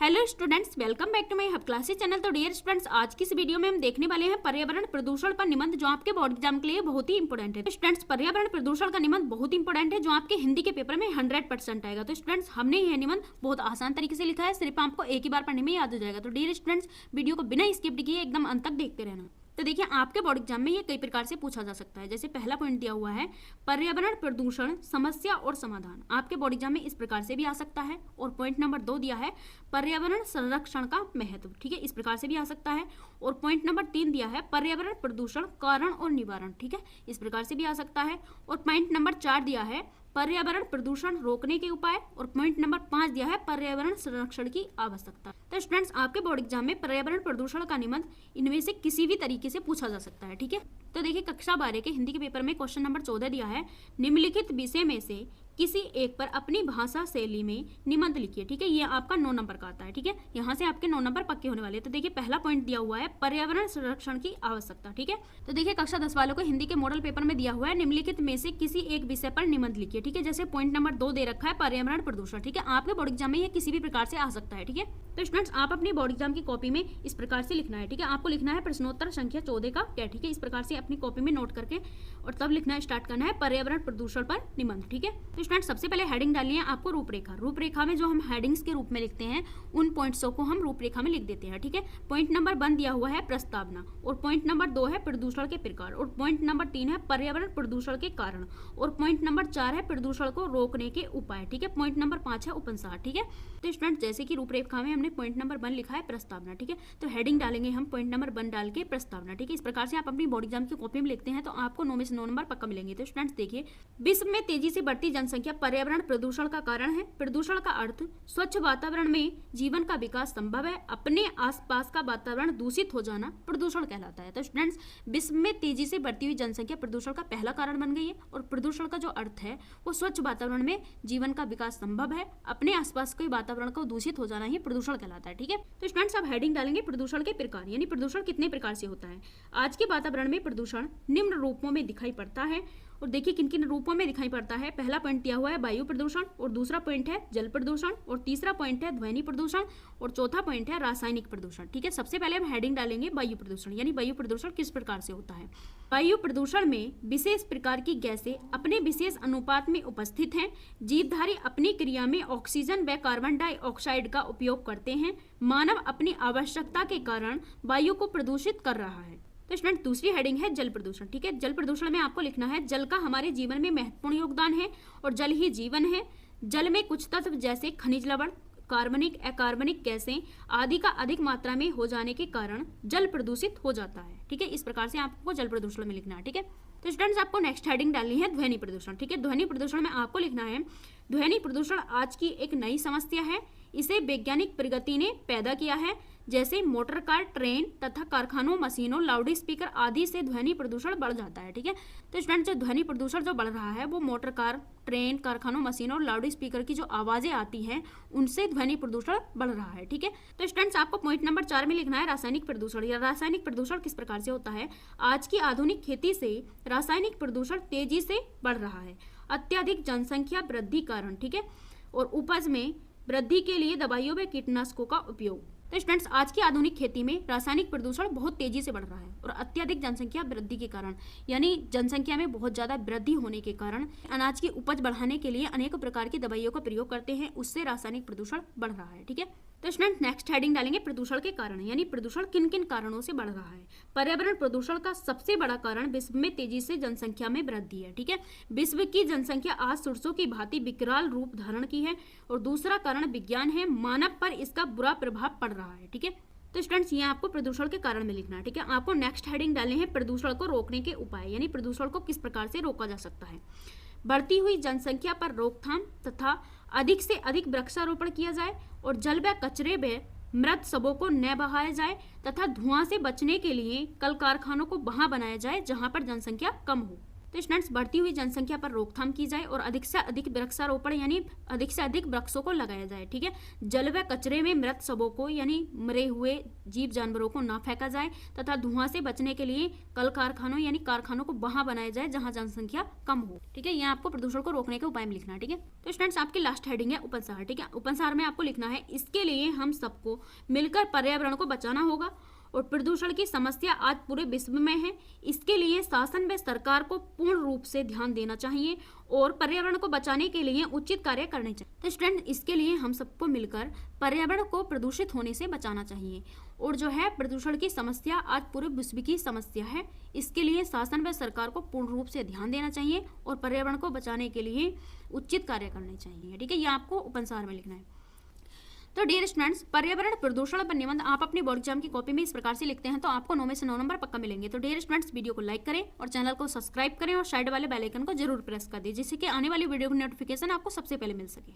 Hello students, welcome back to my hub classes channel. तो dear students, आज की इस वीडियो में हम देखने वाले हैं पर्यावरण प्रदूषण पर निबंध, जो आपके बोर्ड एग्जाम के लिए बहुत ही इंपॉर्टेंट है। तो स्टूडेंट्स, पर्यावरण प्रदूषण का निबंध बहुत इंपॉर्टेंट है, जो आपके हिंदी के पेपर में 100% आएगा। तो स्टूडेंट्स, हमने यह निबंध बहुत आसान तरीके से लिखा है, सिर्फ आपको एक ही बार पढ़ने में याद हो जाएगा। तो डियर स्टूडेंट्स, वीडियो को बिना स्किप किए एकदम अंत तक देखते रहना। तो देखिए, आपके बोर्ड एग्जाम में ये कई प्रकार से पूछा जा सकता है। जैसे पहला पॉइंट दिया हुआ है पर्यावरण प्रदूषण समस्या और समाधान, आपके बोर्ड एग्जाम में इस प्रकार से भी आ सकता है। और पॉइंट नंबर 2 दिया है पर्यावरण संरक्षण का महत्व, ठीक है, इस प्रकार से भी आ सकता है। और पॉइंट नंबर 3 दिया है पर्यावरण प्रदूषण कारण और निवारण, ठीक है, इस प्रकार से भी आ सकता है। और पॉइंट नंबर 4 दिया है पर्यावरण प्रदूषण रोकने के उपाय। और पॉइंट नंबर 5 दिया है पर्यावरण संरक्षण की आवश्यकता। तो स्टूडेंट्स, आपके बोर्ड एग्जाम में पर्यावरण प्रदूषण का निबंध इनमें से किसी भी तरीके से पूछा जा सकता है, ठीक है। तो देखिए, कक्षा 12 के हिंदी के पेपर में क्वेश्चन नंबर 14 दिया है निम्नलिखित विषय में से किसी एक पर अपनी भाषा शैली में निबंध लिखिए, ठीक है। ये आपका 9 नंबर का आता है, ठीक है। यहाँ से आपके 9 नंबर पक्के होने वाले हैं। तो देखिए, पहला पॉइंट दिया हुआ है पर्यावरण संरक्षण की आवश्यकता, ठीक है। तो देखिए, कक्षा 10 वालों को हिंदी के मॉडल पेपर में दिया हुआ है निम्नलिखित में से किसी एक विषय पर निबंध लिखिए, ठीक है। जैसे पॉइंट नंबर 2 दे रखा है पर्यावरण प्रदूषण, ठीक है। आपके बोर्ड एग्जाम में ये किसी भी प्रकार से आ सकता है, ठीक है। तो स्टूडेंट्स, आप अपनी बोर्ड एग्जाम की कॉपी में इस प्रकार से लिखना है, ठीक है। आपको लिखना है प्रश्नोत्तर संख्या 14 का क्या, ठीक है। इस प्रकार से अपनी कॉपी में नोट करके और तब लिखना स्टार्ट करना है पर्यावरण प्रदूषण पर निबंध, ठीक है। तो स्टूडेंट्स, सबसे पहले हेडिंग डालनी है आपको रूपरेखा में जो हम हेडिंग्स के रूप में लिखते हैं उन पॉइंट्सों को हम रूपरेखा में लिख देते हैं, ठीक है। पॉइंट नंबर 1 दिया हुआ है प्रस्तावना। और पॉइंट नंबर 2 है प्रदूषण के प्रकार। और पॉइंट नंबर 3 है पर्यावरण प्रदूषण के कारण। और पॉइंट नंबर 4 है प्रदूषण को रोकने के उपाय, ठीक है। पॉइंट नंबर 5 है उपसंहार, ठीक है। तो स्टूडेंट, जैसे कि रूपरेखा में हमने पॉइंट नंबर 1 लिखा है प्रस्तावना, ठीक है। तो हेडिंग डालेंगे हम पॉइंट नंबर 1 डाल के प्रस्तावना, ठीक है। इस प्रकार से आप अपनी बोर्ड एग्जाम की कॉपी में लिखते हैं तो आपको 9 में से 9 नंबर पक्का मिलेंगे। तो स्टूडेंट्स, देखिए, विश्व में तेजी से बढ़ती जनसंख्या पर्यावरण प्रदूषण का कारण है। प्रदूषण का अर्थ स्वच्छ वातावरण में जीवन का विकास संभव है। अपने आसपास का वातावरण दूषित हो जाना प्रदूषण कहलाता है। तो स्टूडेंट्स, विश्व में तेजी से बढ़ती हुई जनसंख्या प्रदूषण का पहला कारण बन गई है। और प्रदूषण का जो अर्थ है वो स्वच्छ वातावरण में जीवन का विकास संभव है। अपने आसपास के वातावरण को दूषित हो जाना ही प्रदूषण कहलाता है, ठीक है। तो स्टूडेंट्स, अब हेडिंग डालेंगे प्रदूषण के प्रकार, यानी प्रदूषण कितने प्रकार से होता है। आज के वातावरण में प्रदूषण निम्न रूपों में दिखाई पड़ता है। और देखिए, किन किन रूपों में दिखाई पड़ता है। पहला पॉइंट दिया हुआ है वायु प्रदूषण। और दूसरा पॉइंट है जल प्रदूषण। और तीसरा पॉइंट है ध्वनि प्रदूषण। और चौथा पॉइंट है रासायनिक प्रदूषण, ठीक है। सबसे पहले हम हेडिंग डालेंगे वायु प्रदूषण, यानी वायु प्रदूषण किस प्रकार से होता है। वायु प्रदूषण में विशेष प्रकार की गैसें अपने विशेष अनुपात में उपस्थित हैं। जीवधारी अपनी क्रिया में ऑक्सीजन व कार्बन डाइऑक्साइड का उपयोग करते हैं। मानव अपनी आवश्यकता के कारण वायु को प्रदूषित कर रहा है। तो स्टूडेंट, दूसरी हेडिंग है जल प्रदूषण, ठीक है। जल प्रदूषण में आपको लिखना है जल का हमारे जीवन में महत्वपूर्ण योगदान है और जल ही जीवन है। जल में कुछ तत्व जैसे खनिज लवण, कार्बनिक अकार्बनिक गैसें आदि का अधिक मात्रा में हो जाने के कारण जल प्रदूषित हो जाता है, ठीक है। इस प्रकार से आपको जल प्रदूषण में लिखना है, ठीक है। तो स्टूडेंट्स, आपको नेक्स्ट हेडिंग डालनी है ध्वनि प्रदूषण, ठीक है। ध्वनि प्रदूषण में आपको लिखना है ध्वनि प्रदूषण आज की एक नई समस्या है। इसे वैज्ञानिक प्रगति ने पैदा किया है। जैसे मोटर कार, ट्रेन तथा कारखानों, मशीनों, लाउड स्पीकर आदि से ध्वनि प्रदूषण बढ़ जाता है, ठीक है। तो स्टूडेंट, जो ध्वनि प्रदूषण जो बढ़ रहा है वो मोटर कार, ट्रेन, कारखानों, मशीनों और लाउड स्पीकर की जो आवाजें आती हैं उनसे ध्वनि प्रदूषण बढ़ रहा है, ठीक है। तो स्टूडेंट्स, आपको पॉइंट नंबर 4 में लिखना है रासायनिक प्रदूषण। या रासायनिक प्रदूषण किस प्रकार से होता है। आज की आधुनिक खेती से रासायनिक प्रदूषण तेजी से बढ़ रहा है। अत्यधिक जनसंख्या वृद्धि कारण, ठीक है, और उपज में वृद्धि के लिए दवाइयों व कीटनाशकों का उपयोग। तो स्टूडेंट्स, आज की आधुनिक खेती में रासायनिक प्रदूषण बहुत तेजी से बढ़ रहा है। और अत्यधिक जनसंख्या वृद्धि के कारण, यानी जनसंख्या में बहुत ज्यादा वृद्धि होने के कारण अनाज की उपज बढ़ाने के लिए अनेक प्रकार की दवाइयों का प्रयोग करते हैं, उससे रासायनिक प्रदूषण बढ़ रहा है, ठीक है। तो स्टूडेंट, नेक्स्ट हेडिंग डालेंगे प्रदूषण के कारण, यानी प्रदूषण किन किन कारणों से बढ़ रहा है। पर्यावरण प्रदूषण का सबसे बड़ा कारण विश्व में तेजी से जनसंख्या में वृद्धि है, ठीक है। विश्व की जनसंख्या आज सुरसों की भांति विकराल रूप धारण की है। और दूसरा कारण विज्ञान है, मानव पर इसका बुरा प्रभाव पड़ रहा है, ठीक है। तो स्टूडेंट्स, ये आपको प्रदूषण के कारण में लिखना है, ठीक है। आपको नेक्स्ट हेडिंग डालने हैं प्रदूषण को रोकने के उपाय, यानी प्रदूषण को किस प्रकार से रोका जा सकता है। बढ़ती हुई जनसंख्या पर रोकथाम तथा अधिक से अधिक वृक्षारोपण किया जाए। और जल व कचरे व मृत शवों को न बहाया जाए तथा धुआं से बचने के लिए कल कारखानों को वहां बनाया जाए जहां पर जनसंख्या कम हो। तो स्टूडेंट्स बढ़ती हुई जनसंख्या पर रोकथाम की जाए और अधिक से अधिक वृक्षारोपण यानी अधिक से अधिक वृक्षों को लगाया जाए। ठीक है, जल व कचरे में मृत शवों को यानी मरे हुए जीव जानवरों को ना फेंका जाए तथा धुआं से बचने के लिए कल कारखानों यानी कारखानों को वहां बनाया जाए जहां जनसंख्या कम हो। ठीक है, यहाँ आपको प्रदूषण को रोकने के उपाय में लिखना है। ठीक है, तो स्टूडेंट्स आपकी लास्ट हेडिंग है उपसंहार। ठीक है, उपसंहार में आपको लिखना है इसके लिए हम सबको मिलकर पर्यावरण को बचाना होगा और प्रदूषण की समस्या आज पूरे विश्व में है। इसके लिए शासन व सरकार को पूर्ण रूप से ध्यान देना चाहिए और पर्यावरण को बचाने के लिए उचित कार्य करने चाहिए। तो स्टूडेंट इसके लिए हम सबको मिलकर पर्यावरण को प्रदूषित होने से बचाना चाहिए और जो है प्रदूषण की समस्या आज पूरे विश्व की समस्या है। इसके लिए शासन व सरकार को पूर्ण रूप से ध्यान देना चाहिए और पर्यावरण को बचाने के लिए उचित कार्य करने चाहिए। ठीक है, ये आपको उपसंहार में लिखना है। तो डियर स्टूडेंट्स, पर्यावरण प्रदूषण पर निबंध आप अपनी बोर्ड एग्जाम की कॉपी में इस प्रकार से लिखते हैं तो आपको 9 में से 9 नंबर पक्का मिलेंगे। तो डियर स्टूडेंट्स, वीडियो को लाइक करें और चैनल को सब्सक्राइब करें और साइड वाले बेल आइकन को जरूर प्रेस कर दें जिससे कि आने वाली वीडियो की नोटिफिकेशन आपको सबसे पहले मिल सके।